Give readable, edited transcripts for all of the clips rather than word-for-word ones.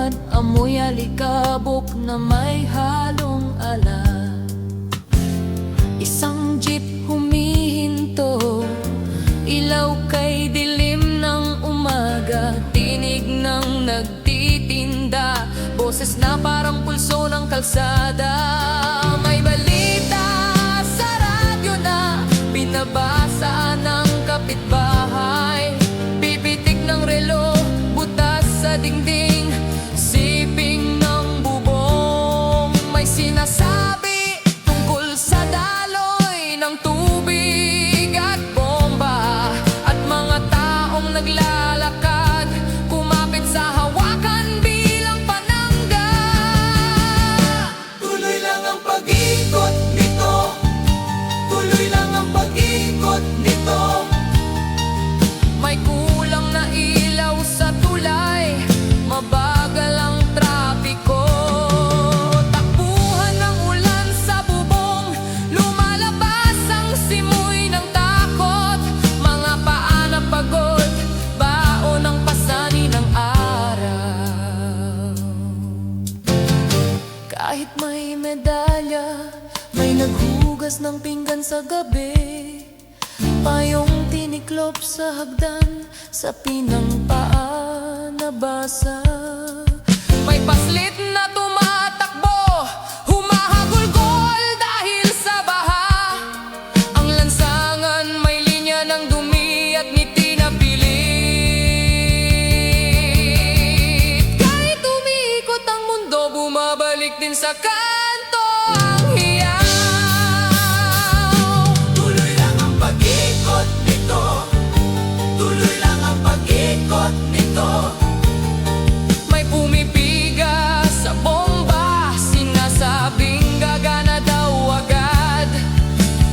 damuhan, amoy alikabok na may halong alat. Isang jeep humihinto, ilaw kay dilim ng umaga. Tinig ng nagtitinda, boses na parang pulso ng kalsada. May balita sa radyo na binabasa ng kapitbahay. Pipitik ng relo, butas sa dingding, siping ng bubong. May sinasabi tungkol sa daloy ng tubig at bomba, at mga taong naglalakad, kumapit sa hawakan bilang panangga. Tuloy lang ang pag-ikot nito, tuloy lang ang pag-ikot nito. May kulang na ilaw sa tulay, mabagal ang trapiko. Takbuhan ng ulan sa bubong, lumalabas ang simoy ng takot. Mga paa na pagod, baon ang pasani ng araw. Kahit may medalya, may naghugas ng pinggan sa gabi. Payong tiniklop sa hagdan, sa pinang paa nabasa. May paslit na tumatakbo, humahagulgol dahil sa baha. Ang lansangan may linya ng dumi at ngiti na pilit. Kahit umikot ang mundo, bumabalik din sa kanto ang hiyaw. Tuloy lang ang pag-ikot nito, tuloy lang ang pag-ikot nito. May pumipiga sa bomba, sinasabing gagana daw agad.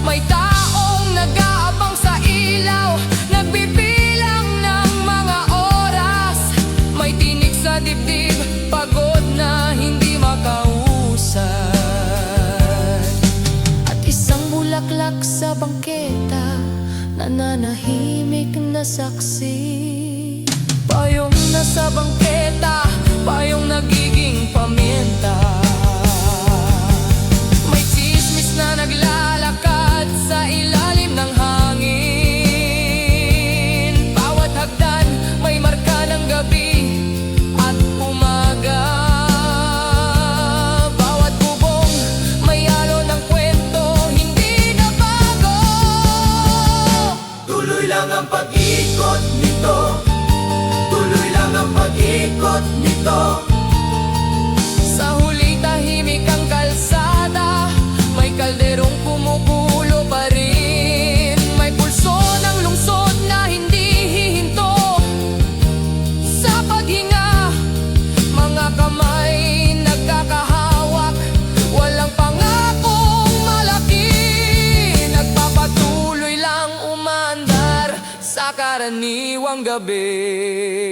May taong nag-aabang sa ilaw, nagbibilang ng mga oras. May tinig sa dibdib, pagod na hindi makausad. At isang bulaklak sa bangketa, nananahimik na saksi. Payong nasa bangketa, payong nagiging paminta. May tsismis na naglalakad sa ilalim ng hangin. Bawat hagdan may marka ng gabi at umaga. Bawat bubong may halo ng kwento, hindi na bago. Tuloy lang ang pag-ikot nito, tuloy lang ang pag-ikot nito. Sa huli tahimik ang kalsada, may kalderong kumukulo pa rin. May pulso ng lungsod na hindi hihinto. Sa paghinga, mga kamay nagkakahawak, walang pangakong malaki. Nagpapatuloy lang umandar sa karaniwang gabi.